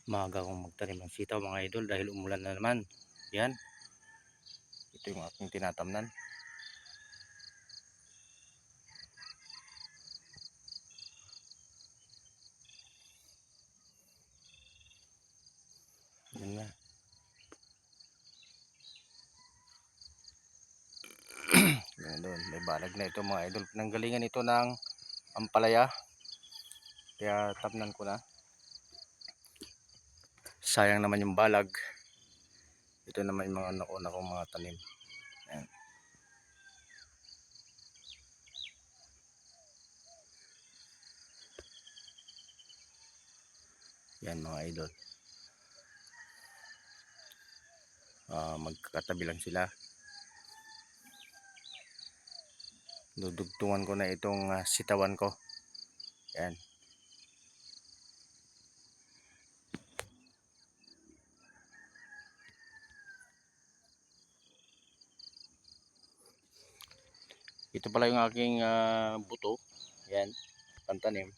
Maaga akong magtanim ng sitaw mga idol dahil umulan na naman. Yan, ito yung aking tinatamnan. Yan na. Yan doon, may balag na ito mga idol. Pinanggalingan ito ng ampalaya. Kaya tamnan ko na. Sayang naman yung balag. Ito naman yung mga nauna kong mga tanim. Yan. Yan mga idol. Magkakatabi lang sila. Dudugtungan ko na itong sitawan ko. Yan. Ito pala yung aking buto. Yan, pantanim.